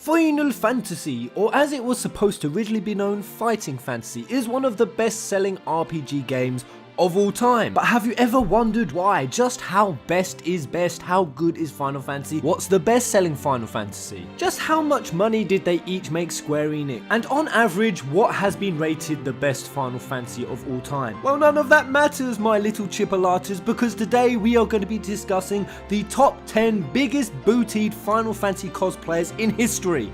Final Fantasy, or as it was supposed to originally be known, Fighting Fantasy, is one of the best-selling RPG games of all time. But have you ever wondered why? Just how best is best? How good is Final Fantasy? What's the best-selling Final Fantasy? Just how much money did they each make Square Enix? And on average, what has been rated the best Final Fantasy of all time? Well, none of that matters, my little chipolatas, because today we are going to be discussing the top 10 biggest bootied Final Fantasy cosplayers in history.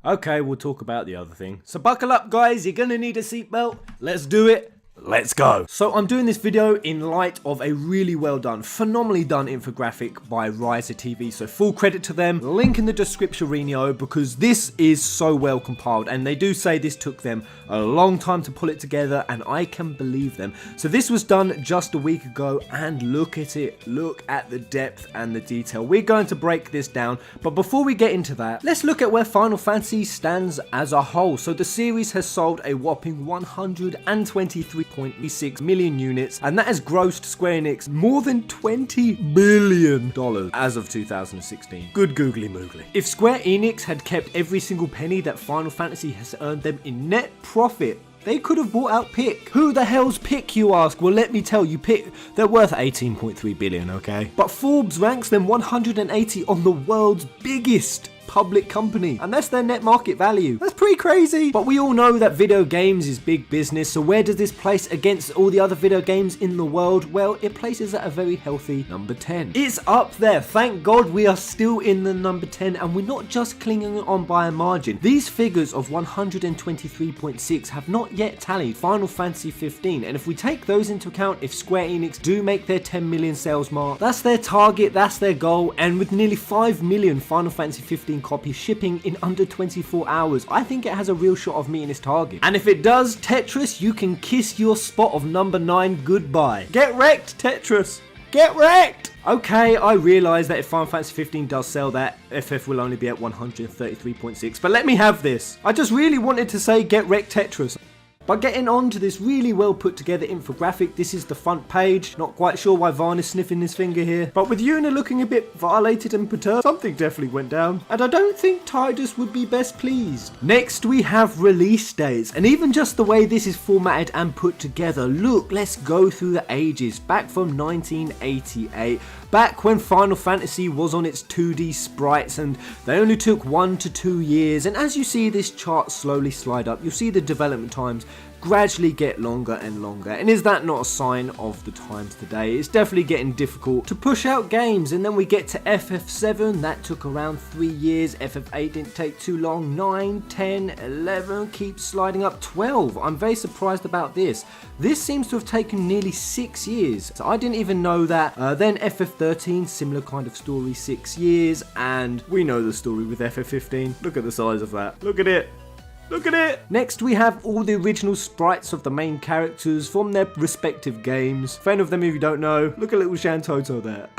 Okay, we'll talk about the other thing. So buckle up, guys, you're gonna need a seatbelt. Let's do it. Let's go. So I'm doing this video in light of a really well done, phenomenally done infographic by Riser TV. So full credit to them. Link in the description, Renio, because this is so well compiled. And they do say this took them a long time to pull it together, and I can believe them. So this was done just a week ago, and look at it. Look at the depth and the detail. We're going to break this down, but before we get into that, let's look at where Final Fantasy stands as a whole. So the series has sold a whopping 123.6 million units, and that has grossed Square Enix more than $20 billion as of 2016. Good googly moogly. If Square Enix had kept every single penny that Final Fantasy has earned them in net profit, they could have bought out Pick. Who the hell's Pick, you ask? Well, let me tell you, Pick, they're worth 18.3 billion, okay? But Forbes ranks them 180 on the world's biggest public company, and that's their net market value. That's pretty crazy. But we all know that video games is big business, so where does this place against all the other video games in the world? Well, it places at a very healthy number 10. It's up there. Thank God we are still in the number 10, and we're not just clinging on by a margin. These figures of 123.6 have not yet tallied Final Fantasy 15, and if we take those into account, if Square Enix do make their 10 million sales mark, that's their target, that's their goal, and with nearly 5 million Final Fantasy 15 copies shipping in under 24 hours, I think it has a real shot of meeting its target. And if it does, Tetris, you can kiss your spot of number 9 goodbye. Get wrecked, Tetris. Get wrecked! Okay, I realise that if Final Fantasy 15 does sell, that FF will only be at 133.6, but let me have this. I just really wanted to say get wrecked, Tetris. But getting on to this really well put together infographic, this is the front page. Not quite sure why Varn is sniffing his finger here, but with Yuna looking a bit violated and perturbed, something definitely went down, and I don't think Tidus would be best pleased. Next we have release dates, and even just the way this is formatted and put together, look, let's go through the ages, back from 1988, back when Final Fantasy was on its 2D sprites, and they only took 1 to 2 years, and as you see this chart slowly slide up, you'll see the development times gradually get longer and longer. And is that not a sign of the times today? It's definitely getting difficult to push out games. And then we get to FF7, that took around 3 years. FF8 didn't take too long. 9, 10, 11, keeps sliding up. 12, I'm very surprised about this. This seems to have taken nearly 6 years. So I didn't even know that. Then FF13, similar kind of story, 6 years. And we know the story with FF15. Look at the size of that. Look at it. Look at it! Next we have all the original sprites of the main characters from their respective games. For any of them if you don't know, look at little Shantoto there.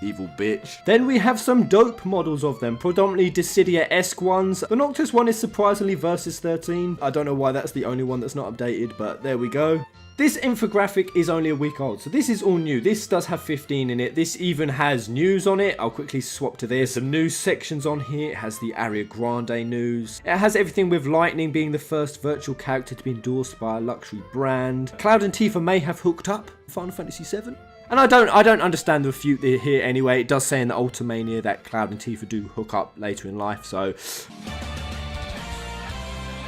Evil bitch. Then we have some dope models of them, predominantly Dissidia-esque ones. The Noctis one is surprisingly Versus 13. I don't know why that's the only one that's not updated, but there we go. This infographic is only a week old, so this is all new. This does have 15 in it. This even has news on it. I'll quickly swap to this. Some news sections on here. It has the Aria Grande news. It has everything with Lightning being the first virtual character to be endorsed by a luxury brand. Cloud and Tifa may have hooked up in Final Fantasy VII. And I don't understand the refute here anyway. It does say in the Ultimania that Cloud and Tifa do hook up later in life, so...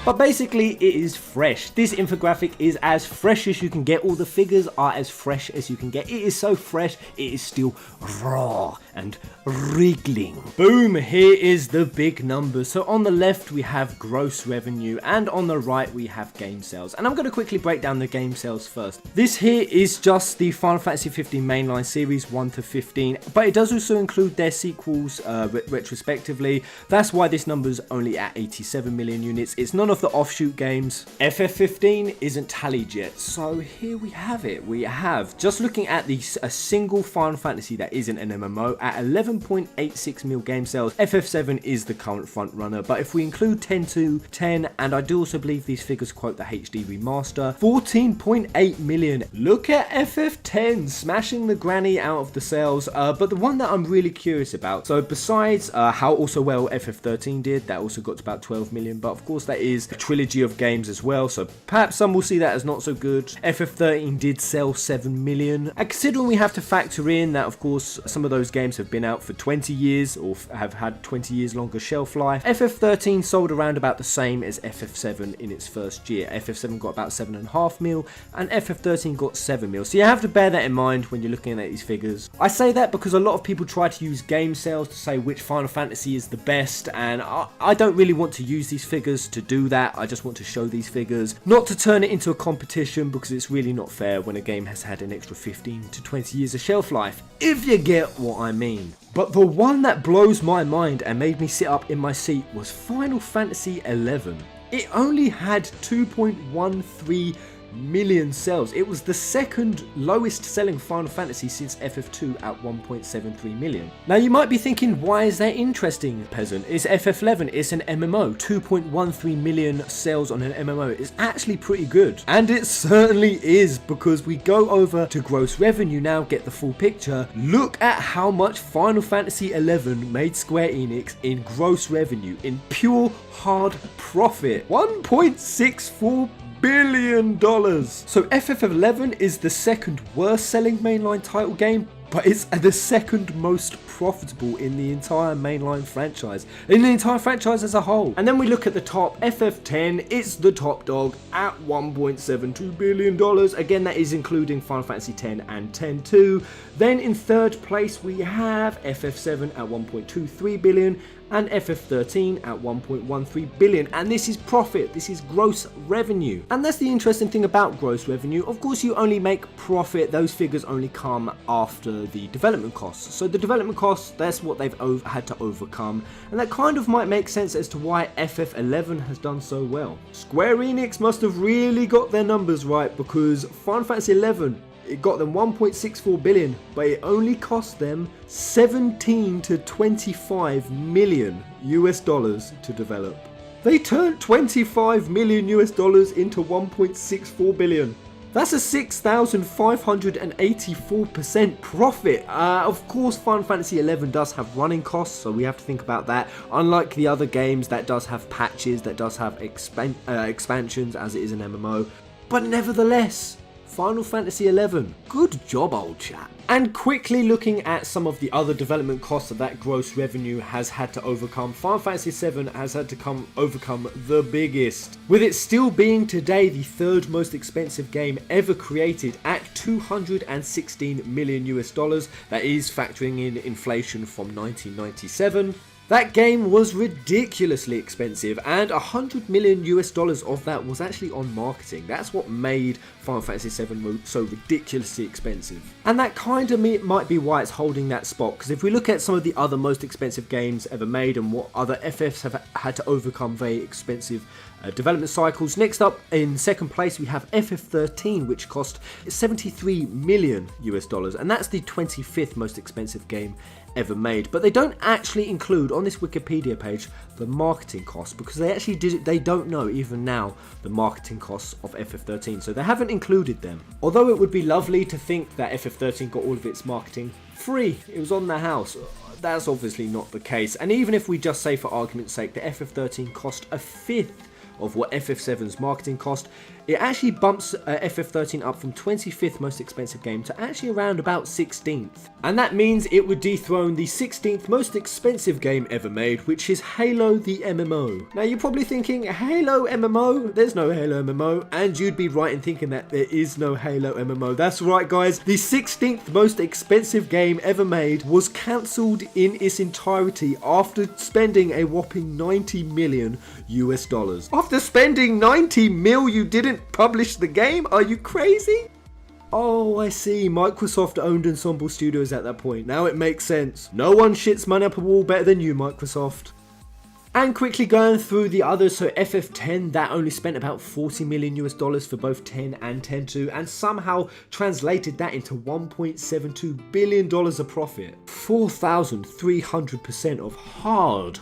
But basically, it is fresh. This infographic is as fresh as you can get. All the figures are as fresh as you can get. It is so fresh, it is still raw and wriggling. Boom, here is the big numbers. So on the left, we have gross revenue, and on the right, we have game sales. And I'm going to quickly break down the game sales first. This here is just the Final Fantasy 15 mainline series 1 to 15, but it does also include their sequels retrospectively. That's why this number's only at 87 million units. It's none of of the offshoot games. FF15 isn't tallied yet, so here we have it. We have, just looking at a single Final Fantasy that isn't an MMO, at 11.86 mil game sales, FF7 is the current front runner, but if we include 10.2, and I do also believe these figures quote the HD remaster, 14.8 million. Look at FF10 smashing the granny out of the sales, but the one that I'm really curious about, so besides how also well FF13 did, that also got to about 12 million, but of course that is a trilogy of games as well, so perhaps some will see that as not so good. FF13 did sell 7 million, and considering we have to factor in that of course some of those games have been out for 20 years or have had 20 years longer shelf life, FF13 sold around about the same as FF7 in its first year. FF7 got about 7.5 mil and FF13 got 7 mil, so you have to bear that in mind when you're looking at these figures. I say that because a lot of people try to use game sales to say which Final Fantasy is the best, and I don't really want to use these figures to do that. I just want to show these figures, not to turn it into a competition, because it's really not fair when a game has had an extra 15 to 20 years of shelf life, if you get what I mean. But the one that blows my mind and made me sit up in my seat was Final Fantasy XI. It only had 2.13 million sales. It was the second lowest selling Final Fantasy since FF2 at 1.73 million. Now you might be thinking, why is that interesting, Peasant? It's FF11, it's an MMO. 2.13 million sales on an MMO is actually pretty good. And it certainly is, because we go over to gross revenue now, get the full picture. Look at how much Final Fantasy XI made Square Enix in gross revenue, in pure hard profit. 1.64 billion dollars. So FF11 is the second worst selling mainline title game, but it's the second most profitable in the entire mainline franchise, in the entire franchise as a whole. And then we look at the top, FF10, it's the top dog at $1.72 billion. Again, that is including Final Fantasy X and 10.2. Then in third place we have FF7 at 1.23 billion and FF13 at 1.13 billion, and this is profit, this is gross revenue. And that's the interesting thing about gross revenue. Of course you only make profit, those figures only come after the development costs. So the development costs, that's what they've had to overcome, and that kind of might make sense as to why FF11 has done so well. Square Enix must have really got their numbers right, because Final Fantasy XI, it got them 1.64 billion, but it only cost them 17 to 25 million US dollars to develop. They turned 25 million US dollars into 1.64 billion. That's a 6,584% profit. Of course, Final Fantasy XI does have running costs, so we have to think about that. Unlike the other games, that does have patches, that does have expansions, as it is an MMO. But nevertheless, Final Fantasy XI, good job, old chap. And quickly looking at some of the other development costs that gross revenue has had to overcome, Final Fantasy VII has had to overcome the biggest, with it still being today the third most expensive game ever created at 216 million US dollars. That is factoring in inflation from 1997. That game was ridiculously expensive, and 100 million US dollars of that was actually on marketing. That's what made Final Fantasy VII so ridiculously expensive. And that kind of might be why it's holding that spot, because if we look at some of the other most expensive games ever made and what other FFs have had to overcome very expensive development cycles. Next up in second place we have FF13, which cost 73 million US dollars, and that's the 25th most expensive game ever made. But they don't actually include on this Wikipedia page the marketing costs, because they don't know even now the marketing costs of FF13, so they haven't included them. Although it would be lovely to think that FF13 got all of its marketing free, it was on the house. That's obviously not the case, and even if we just say for argument's sake that FF13 cost a fifth of what FF7's marketing cost, it actually bumps FF13 up from 25th most expensive game to actually around about 16th. And that means it would dethrone the 16th most expensive game ever made, which is Halo the MMO. Now you're probably thinking, Halo MMO? There's no Halo MMO. And you'd be right in thinking that there is no Halo MMO. That's right guys, the 16th most expensive game ever made was cancelled in its entirety after spending a whopping 90 million US dollars. After spending 90 mil, you didn't publish the game? Are you crazy? Oh, I see. Microsoft owned Ensemble Studios at that point. Now it makes sense. No one shits money up a wall better than you, Microsoft. And quickly going through the others, so FF10, that only spent about $40 million US for both 10 and 10.2, and somehow translated that into $1.72 billion of profit. 4,300% of hard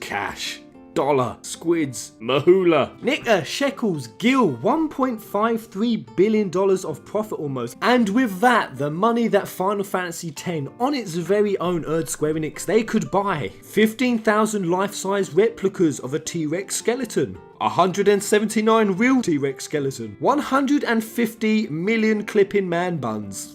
cash. Dollar, squids, mahula, nika, shekels, gil, $1.53 billion of profit almost. And with that, the money that Final Fantasy X on its very own earned Square Enix, they could buy 15,000 life-size replicas of a T-Rex skeleton, 179 real T-Rex skeleton, 150 million clip-in man buns,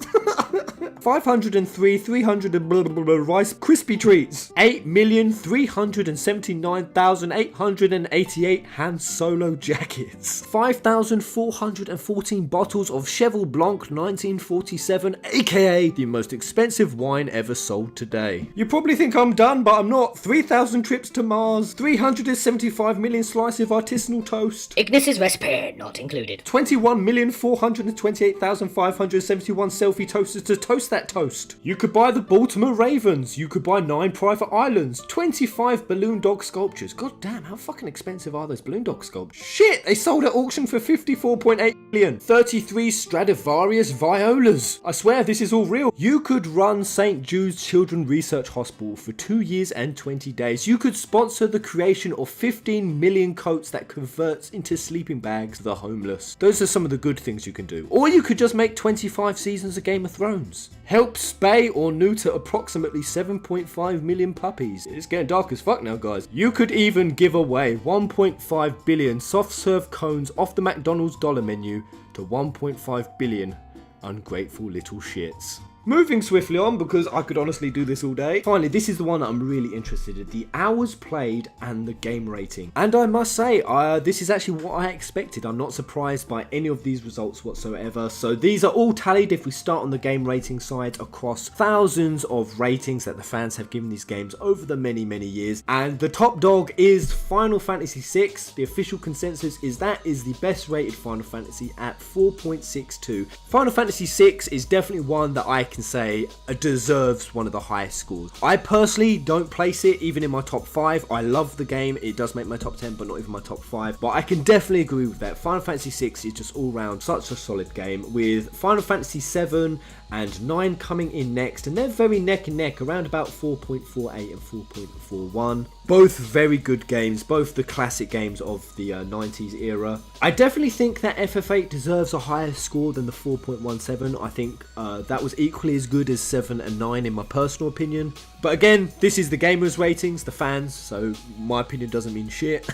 503 300 blah, blah, blah, Rice Krispie treats, 8,379,888 Han Solo jackets, 5,414 bottles of Cheval Blanc 1947, aka the most expensive wine ever sold today. You probably think I'm done, but I'm not. 3,000 trips to Mars, 375 million slices of artisanal toast, Ignis's recipe not included, 21,428,571 selfie toasters to toast that toast. You could buy the Baltimore Ravens, you could buy 9 private islands, 25 balloon dog sculptures. God damn, how fucking expensive are those balloon dog sculptures? Shit, they sold at auction for 54.8 million. 33 Stradivarius violas. I swear this is all real. You could run St. Jude's Children's Research Hospital for 2 years and 20 days. You could sponsor the creation of 15 million coats that converts into sleeping bags for the homeless. Those are some of the good things you can do. Or you could just make 25 seasons of Game of Thrones. Help spay or neuter approximately 7.5 million puppies. It's getting dark as fuck now, guys. You could even give away 1.5 billion soft serve cones off the McDonald's dollar menu to 1.5 billion ungrateful little shits. Moving swiftly on, because I could honestly do this all day. Finally, this is the one that I'm really interested in. The hours played and the game rating. And I must say, this is actually what I expected. I'm not surprised by any of these results whatsoever. So these are all tallied if we start on the game rating side across thousands of ratings that the fans have given these games over the many years. And the top dog is Final Fantasy VI. The official consensus is that is the best rated Final Fantasy at 4.62. Final Fantasy VI is definitely one that I can say deserves one of the highest scores. I personally don't place it even in my top 5. I love the game. It does make my top 10, but not even my top 5. But I can definitely agree with that. Final Fantasy VI is just all round such a solid game, with Final Fantasy VII and 9 coming in next, and they're very neck and neck, around about 4.48 and 4.41. Both very good games, both the classic games of the 90s era. I definitely think that FF8 deserves a higher score than the 4.17. I think that was equally as good as 7 and 9 in my personal opinion. But again, this is the gamers' ratings, the fans, so my opinion doesn't mean shit.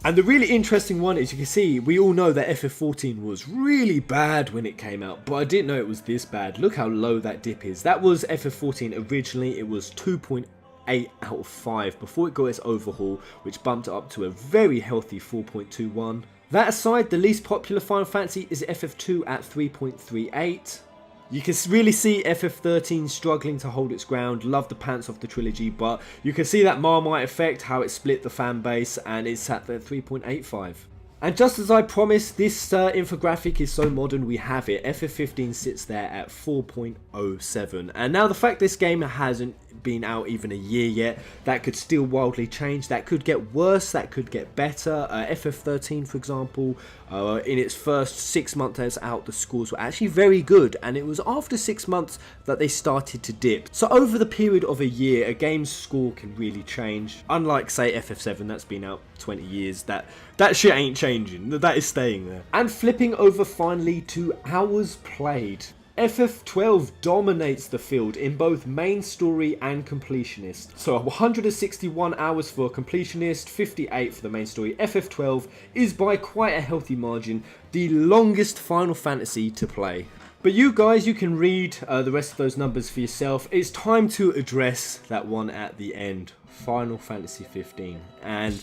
And the really interesting one is, you can see, we all know that FF14 was really bad when it came out, but I didn't know it was this bad. Look how low that dip is. That was FF14 originally. It was 2.8 out of 5 before it got its overhaul, which bumped it up to a very healthy 4.21. That aside, the least popular Final Fantasy is FF2 at 3.38. You can really see FF13 struggling to hold its ground. Love the pants off the trilogy, but you can see that Marmite effect, how it split the fan base, and it's sat there at 3.85. And just as I promised, this infographic is so modern, we have it. FF15 sits there at 4.07. And now the fact this game hasn't been out even a year yet, that could still wildly change. That could get worse, that could get better. FF13, for example, in its first 6 months out, the scores were actually very good, and it was after 6 months that they started to dip. So over the period of a year, a game's score can really change. Unlike, say, FF7, that's been out 20 years, that shit ain't changing, that is staying there. And flipping over finally to hours played. FF12 dominates the field in both main story and completionist. So 161 hours for a completionist, 58 for the main story. FF12 is by quite a healthy margin the longest Final Fantasy to play. But you guys, you can read the rest of those numbers for yourself. It's time to address that one at the end, Final Fantasy 15. And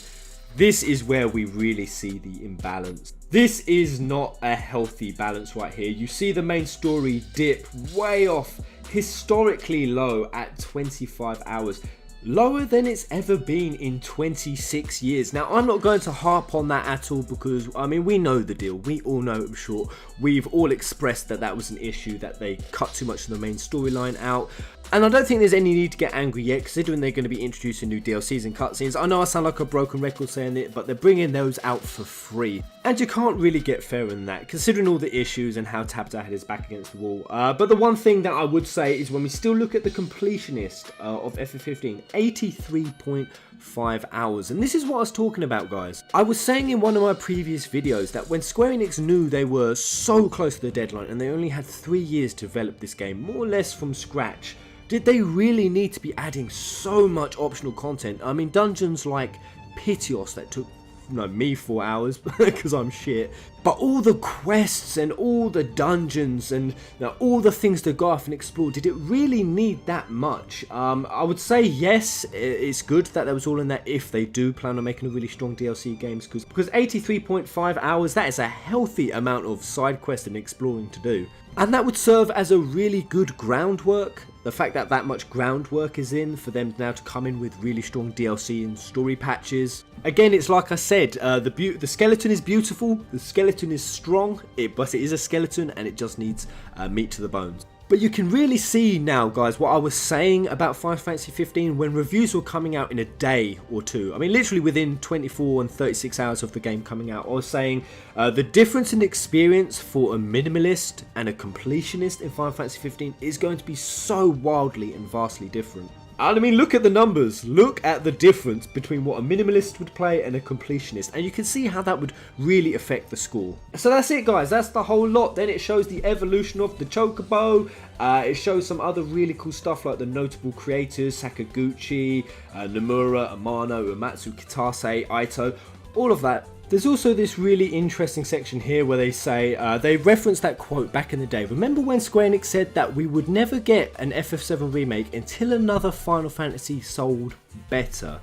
this is where we really see the imbalance. This is not a healthy balance right here. You see the main story dip way off, historically low at 25 hours. Lower than it's ever been in 26 years. Now, I'm not going to harp on that at all because, I mean, we know the deal. We all know it was short. We've all expressed that that was an issue, that they cut too much of the main storyline out. And I don't think there's any need to get angry yet, considering they're going to be introducing new DLCs and cutscenes. I know I sound like a broken record saying it, but they're bringing those out for free. And you can't really get fairer than that, considering all the issues and how Tabitha had his back against the wall. But the one thing that I would say is when we still look at the completionist of FF15, 83.5 hours. And this is what I was talking about, guys. I was saying in one of my previous videos that when Square Enix knew they were so close to the deadline and they only had 3 years to develop this game, more or less from scratch, did they really need to be adding so much optional content? I mean, dungeons like Pitios that took me 4 hours because I'm shit, but all the quests and all the dungeons and all the things to go off and explore, did it really need that much? I would say yes, it's good that was all in that if they do plan on making a really strong DLC games, because 83.5 hours, that is a healthy amount of side quest and exploring to do. And that would serve as a really good groundwork. The fact that that much groundwork is in for them now to come in with really strong DLC and story patches. Again, it's like I said, the skeleton is beautiful, the skeleton is strong, but it is a skeleton and it just needs meat to the bones. But you can really see now, guys, what I was saying about Final Fantasy 15 when reviews were coming out in a day or two. I mean, literally within 24 and 36 hours of the game coming out, I was saying the difference in experience for a minimalist and a completionist in Final Fantasy 15 is going to be so wildly and vastly different. I mean, look at the numbers. Look at the difference between what a minimalist would play and a completionist, and you can see how that would really affect the score. So that's it, guys. That's the whole lot. Then it shows the evolution of the Chocobo. It shows some other really cool stuff like the notable creators, Sakaguchi, Nomura, Amano, Uematsu, Kitase, Aito, all of that. There's also this really interesting section here where they say, they reference that quote back in the day. Remember when Square Enix said that we would never get an FF7 remake until another Final Fantasy sold better?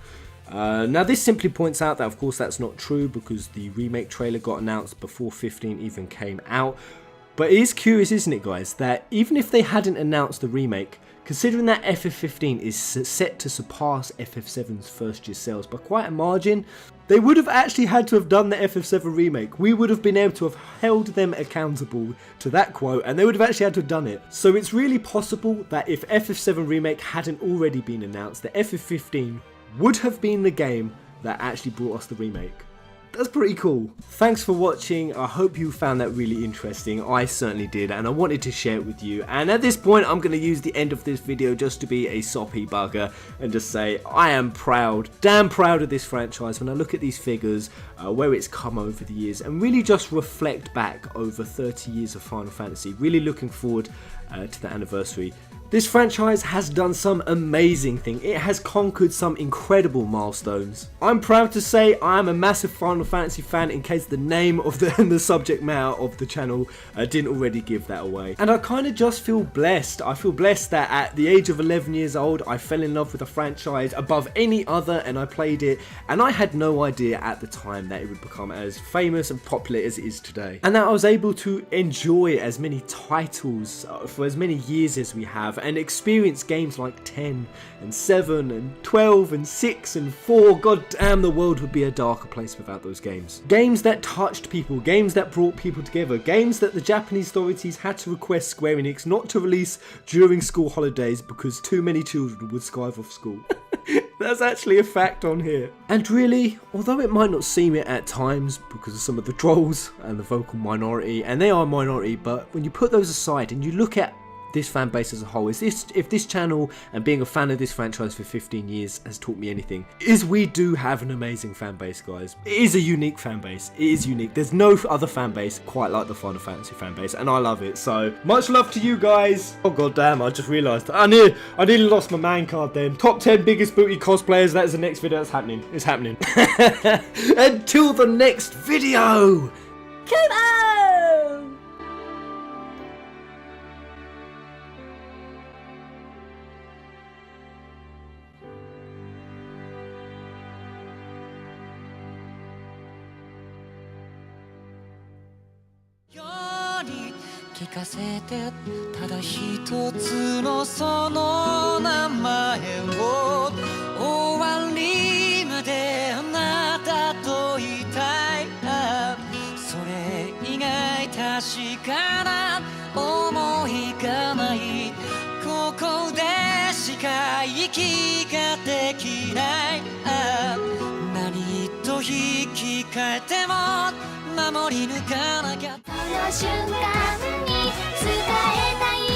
Now this simply points out that of course that's not true, because the remake trailer got announced before 15 even came out. But it is curious, isn't it, guys, that even if they hadn't announced the remake, considering that FF15 is set to surpass FF7's first year sales by quite a margin, they would have actually had to have done the FF7 remake. We would have been able to have held them accountable to that quote, and they would have actually had to have done it. So it's really possible that if FF7 remake hadn't already been announced, the FF15 would have been the game that actually brought us the remake. That's pretty cool. Thanks for watching. I hope you found that really interesting. I certainly did, and I wanted to share it with you. And at this point, I'm going to use the end of this video just to be a soppy bugger and just say I am proud, damn proud of this franchise when I look at these figures, where it's come over the years, and really just reflect back over 30 years of Final Fantasy. Really looking forward to the anniversary. This franchise has done some amazing things. It has conquered some incredible milestones. I'm proud to say I am a massive Final Fantasy fan, in case the name of the subject matter of the channel didn't already give that away. And I kind of just feel blessed. I feel blessed that at the age of 11 years old, I fell in love with a franchise above any other, and I played it. And I had no idea at the time that it would become as famous and popular as it is today. And that I was able to enjoy as many titles for as many years as we have, and experience games like 10 and 7 and 12 and 6 and 4. God damn, the world would be a darker place without those games. Games that touched people, games that brought people together, games that the Japanese authorities had to request Square Enix not to release during school holidays because too many children would skive off school. That's actually a fact on here. And really, although it might not seem it at times because of some of the trolls and the vocal minority, and they are a minority, but when you put those aside and you look at this fan base as a whole, if this channel and being a fan of this franchise for 15 years has taught me anything, is we do have an amazing fan base, guys. It is a unique fan base. It is unique. There's no other fan base quite like the Final Fantasy fan base, and I love it. So much love to you guys. Oh god damn, I just realised I nearly lost my man card then. Top 10 biggest booty cosplayers. That is the next video. That's happening. It's happening. Until the next video. Come on.「聞かせてただ一つのその名前を終わりまであなたといたい」「それ以外確かな思いがないここで」変えても守り抜かなきゃその瞬間に伝えたい